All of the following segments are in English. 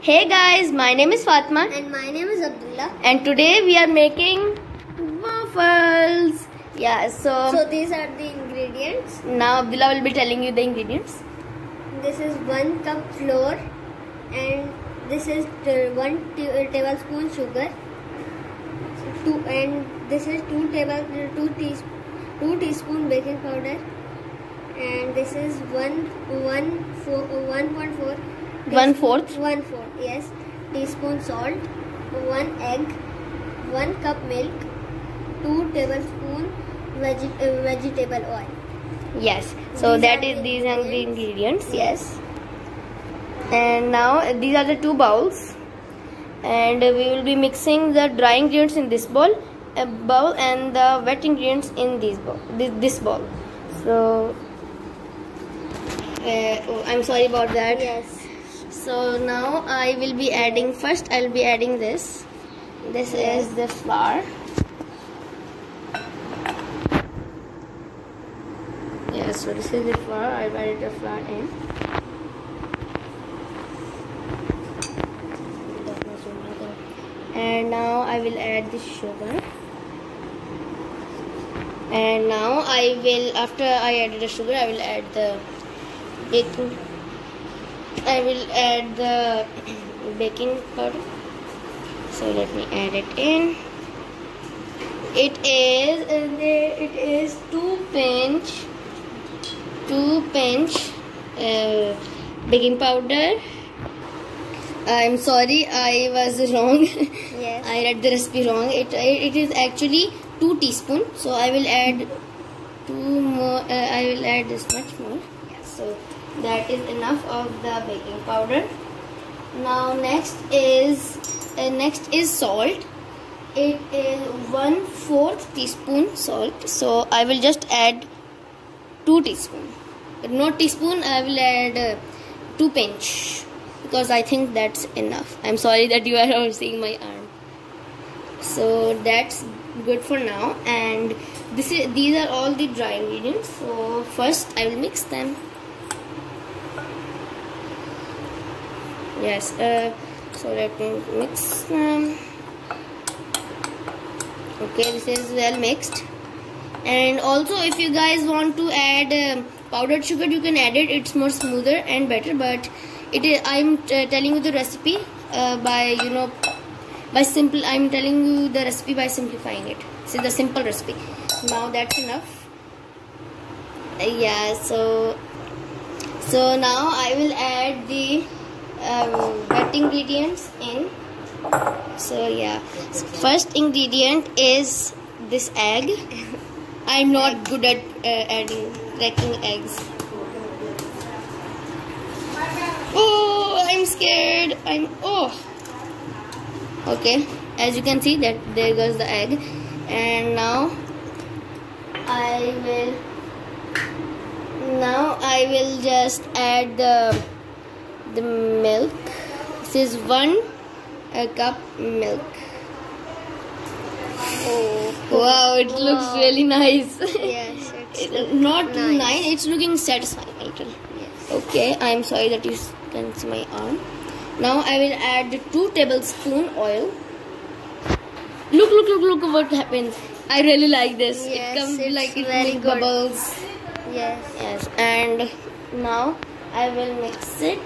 Hey guys, my name is Fatma And my name is Abdullah. and today we are making waffles. Yeah, So these are the ingredients. now Abdullah will be telling you the ingredients. This is 1 cup flour and this is 1 tablespoon sugar. This is 2 teaspoon baking powder, and this is 1/4 yes teaspoon salt, 1 egg, 1 cup milk, 2 tablespoon vegetable oil. Yes, so these are the ingredients. Yes, and now these are the 2 bowls, and we will be mixing the dry ingredients in this bowl, and the wet ingredients in this bowl. So I'm sorry about that. Yes. So now I will be adding, first I will be adding this. This is the flour. Yes, so this is the flour. I've added the flour in. And now I will add the sugar. And now after I added the sugar, I will add the baking powder. So let me add it in. It is 2 pinch baking powder. I'm sorry, I was wrong. Yes. I read the recipe wrong. It is actually 2 teaspoons. So I will add 2 more. I will add this much more. Yes. So that is enough of the baking powder. Now next is salt. It is 1/4 teaspoon salt. So I will just add 2 teaspoons. Not teaspoon. I will add 2 pinch because I think that's enough. I'm sorry that you are all seeing my arm. So that's good for now. And these are all the dry ingredients. So first I will mix them. Yes, so let me mix them. Okay, this is well mixed. And also, if you guys want to add powdered sugar, you can add it. It's more smoother and better. But I'm telling you the recipe I'm telling you the recipe by simplifying it. This is the simple recipe. Now that's enough. Yeah. So now I will add the wet ingredients in. So yeah, first ingredient is this egg. I'm not good at cracking eggs. Oh, I'm scared. Okay, as you can see that there goes the egg. And now I will just add the milk. This is 1 cup milk. Oh. Wow, it looks really nice. Yes. It's Not nice. It's looking satisfying a little. Yes. Okay, I'm sorry that you can see my arm. Now I will add 2 tablespoon oil. Look what happens. I really like this. Yes, it comes it's like it very makes good. bubbles. Yes. And now I will mix it.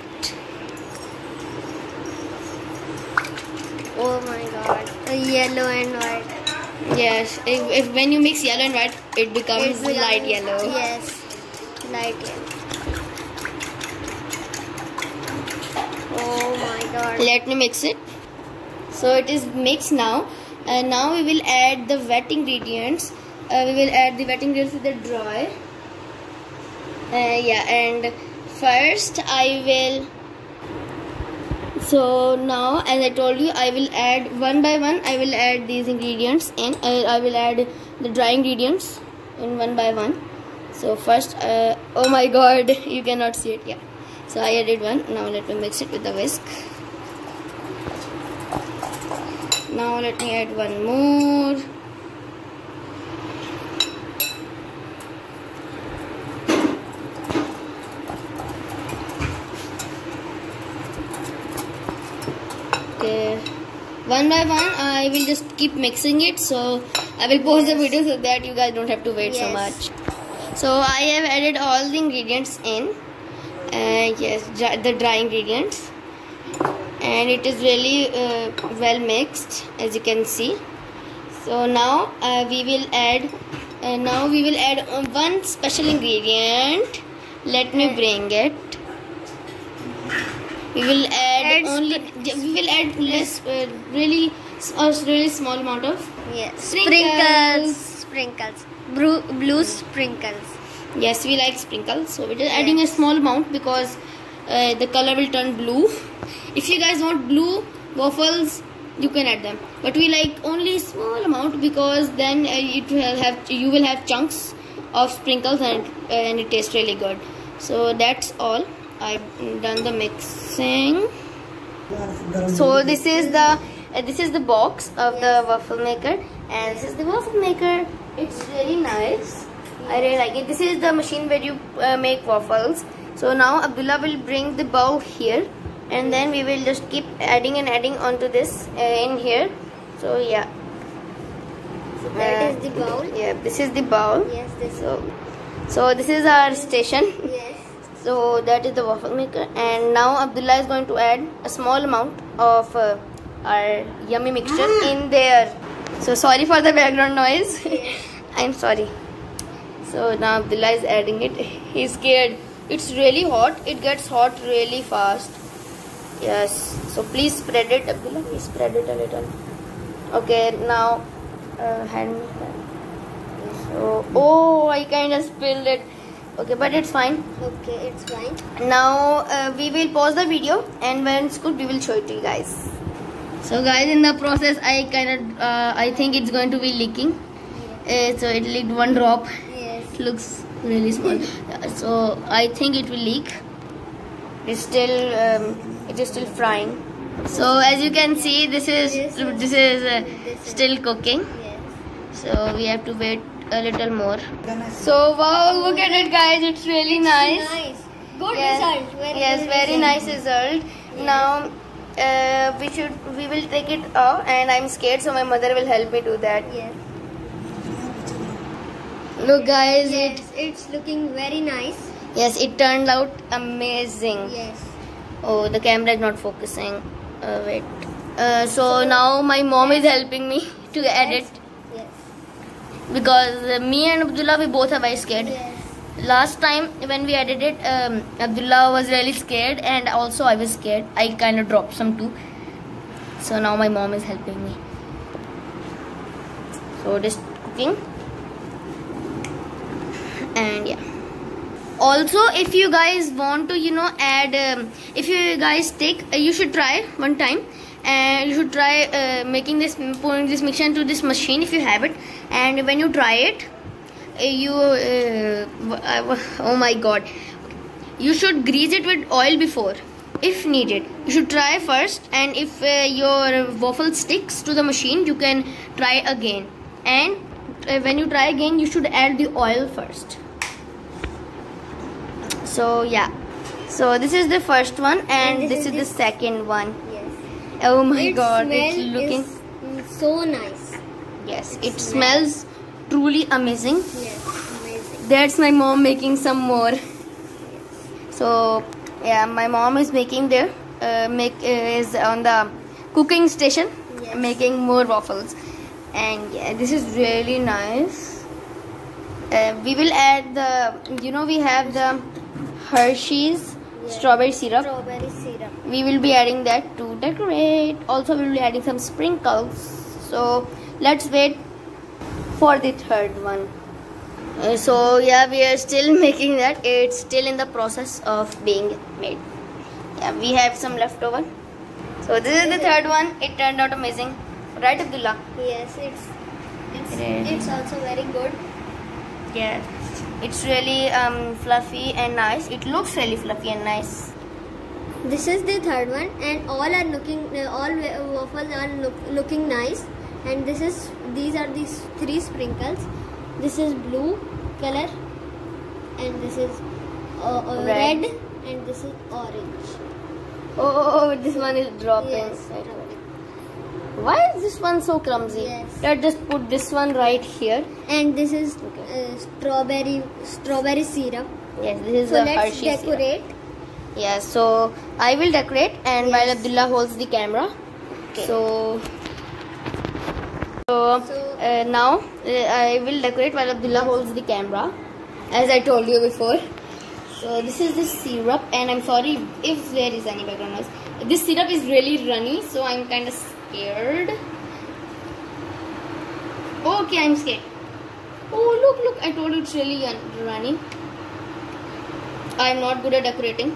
Oh my God. Yellow and white. Yes, if when you mix yellow and white, it becomes light yellow. Yes. Light yellow. Oh my God. Let me mix it. So it is mixed now. And now we will add the wet ingredients. We will add the wet ingredients with the dry. And first I will. So now, as I told you, I will add one by one. I will add these ingredients in. I will add the dry ingredients in one by one. So first, oh my God, you cannot see it. Yeah. So I added one. Now let me mix it with the whisk. Now let me add one more. Okay, one by one I will just keep mixing it, so I will pause the video so that you guys don't have to wait so much. So I have added all the ingredients in, yes, the dry ingredients, and it is really well mixed, as you can see. So now we will add one special ingredient. Let me bring it. We will add less, really small amount of sprinkles. Blue sprinkles. Yes, we like sprinkles, so we're just adding a small amount because the color will turn blue. If you guys want blue waffles, you can add them, but we like only small amount because then you will have chunks of sprinkles and it tastes really good. So that's all. I've done the mixing. So this is the box of the waffle maker, and this is the waffle maker. It's really nice. I really like it. This is the machine where you make waffles. So now Abdullah will bring the bowl here, and then we will just keep adding onto this in here. So yeah. So that is the bowl. Yeah, this is the bowl. Yes, this. So this is our station. Yes. So that is the waffle maker, and now Abdullah is going to add a small amount of our yummy mixture in there. So sorry for the background noise. Yes. I'm sorry. So now Abdullah is adding it. He's scared. It's really hot. It gets hot really fast. Yes. So please spread it, Abdullah. Please spread it a little. Okay. Now hand. So oh, I kind of spilled it. Okay, but it's fine. Okay, it's fine. Now we will pause the video, and when it's good, we will show it to you guys. So guys, in the process, I think it's going to be leaking. So it leaked one drop. Yes. It looks really small. So I think it will leak. It's still it is still frying. So as you can see, this is still cooking. Yes. So we have to wait a little more. So wow, look at it, guys. It's really nice. Nice. Good Yes. result. Very nice result. Now we will take it off, and I'm scared, so my mother will help me do that. Yes. Look guys, Yes, it's looking very nice. it turned out amazing. Yes. Oh, the camera is not focusing. Wait. So now my mom is helping me to edit, Yes. because me and Abdullah, we both are very scared. Yes. Last time when we edited, Abdullah was really scared, and also I was scared. I kind of dropped some too. So now my mom is helping me. So just cooking. And yeah. Also, if you guys want to, add, if you guys you should try one time. And you should try pouring this mixture into this machine if you have it. And when you try it, oh my god, you should grease it with oil before, if needed. You should try first, and if your waffle sticks to the machine, you can try again. And when you try again, you should add the oil first. So yeah, so this is the first one, and this is the second one. Yes. Oh my god, it's looking so nice. Yes, it smells truly amazing. Yes, amazing. That's my mom making some more. So yeah, my mom is making is on the cooking station, making more waffles. And yeah, this is really nice. We will add we have the Hershey's strawberry syrup. Strawberry syrup. We will be adding that to decorate. Also, we will be adding some sprinkles. So let's wait for the third one. So yeah, we are still making that. It's still in the process of being made. Yeah, we have some leftover. So this is the third one. It turned out amazing, right, Abdullah? Yes, it's also very good. Yeah, it's really fluffy and nice. It looks really fluffy and nice. This is the third one, and all waffles are looking nice. And these are these 3 sprinkles. This is blue color, and this is red, and this is orange. Oh, this one is dropping. Yes, dropping. Why is this one so clumsy? Yes. Let's just put this one right here. And this is strawberry syrup. Yes, this is So the let's Hershey syrup. decorate. Yes, so I will decorate, and Yes. while Abdullah holds the camera. Okay. So now I will decorate while Abdullah holds the camera, as I told you before. So this is the syrup, and I'm sorry if there is any background noise. This syrup is really runny, so I'm kind of scared. Okay, I'm scared. Oh, look, I told you it's really runny. I'm not good at decorating.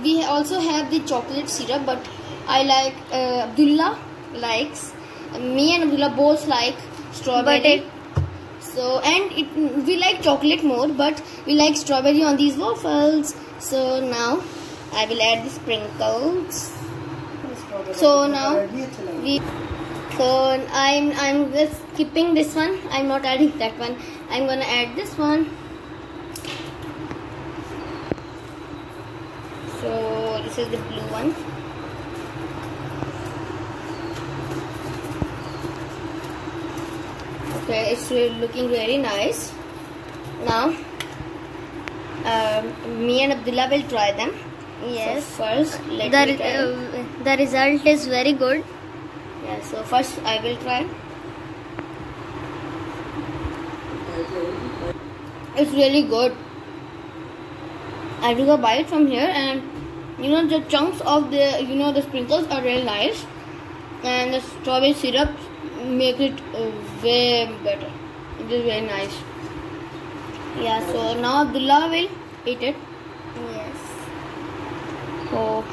We also have the chocolate syrup, but I like Abdullah likes. Me and Abdullah both like strawberry. So we like chocolate more, but we like strawberry on these waffles. So now I will add the sprinkles. So now I'm just skipping this one. I'm not adding that one. I'm gonna add this one. So this is the blue one. Okay, it's looking very nice. Now me and Abdullah will try them. Yes. So first let me try. The result is very good. Yeah, so first I will try. It's really good. I took a bite from here, and the chunks of the sprinkles are really nice, and the strawberry syrup make it way better. It is very nice. Yeah, so now Abdullah will eat it. Yes. So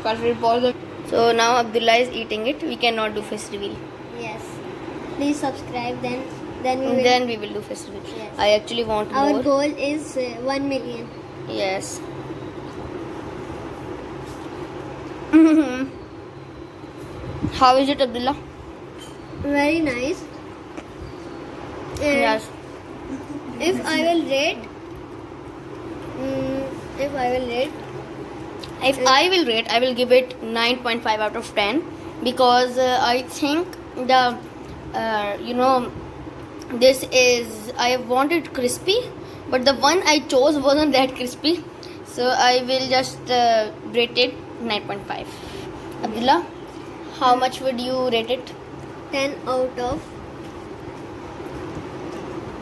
first we'll pause it. So now Abdullah is eating it. We cannot do face reveal. Yes. Please subscribe. Then we will do face reveal. Yes. I actually want Our more. goal is 1 million. Yes. How is it, Abdullah? Very nice. And Yes. if I will rate, I will give it 9.5 out of 10, because I think this is, I wanted crispy, but the one I chose wasn't that crispy, so I will just rate it 9.5. Abdullah, how much would you rate it? 10 out of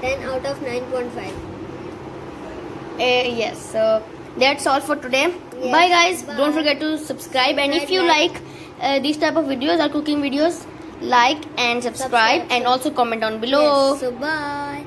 9.5. Yes, so that's all for today. Yes, Bye guys. bye. Don't forget to subscribe, and if you Like. like these type of videos or cooking videos, like and subscribe, and also comment down below. Yes, so bye.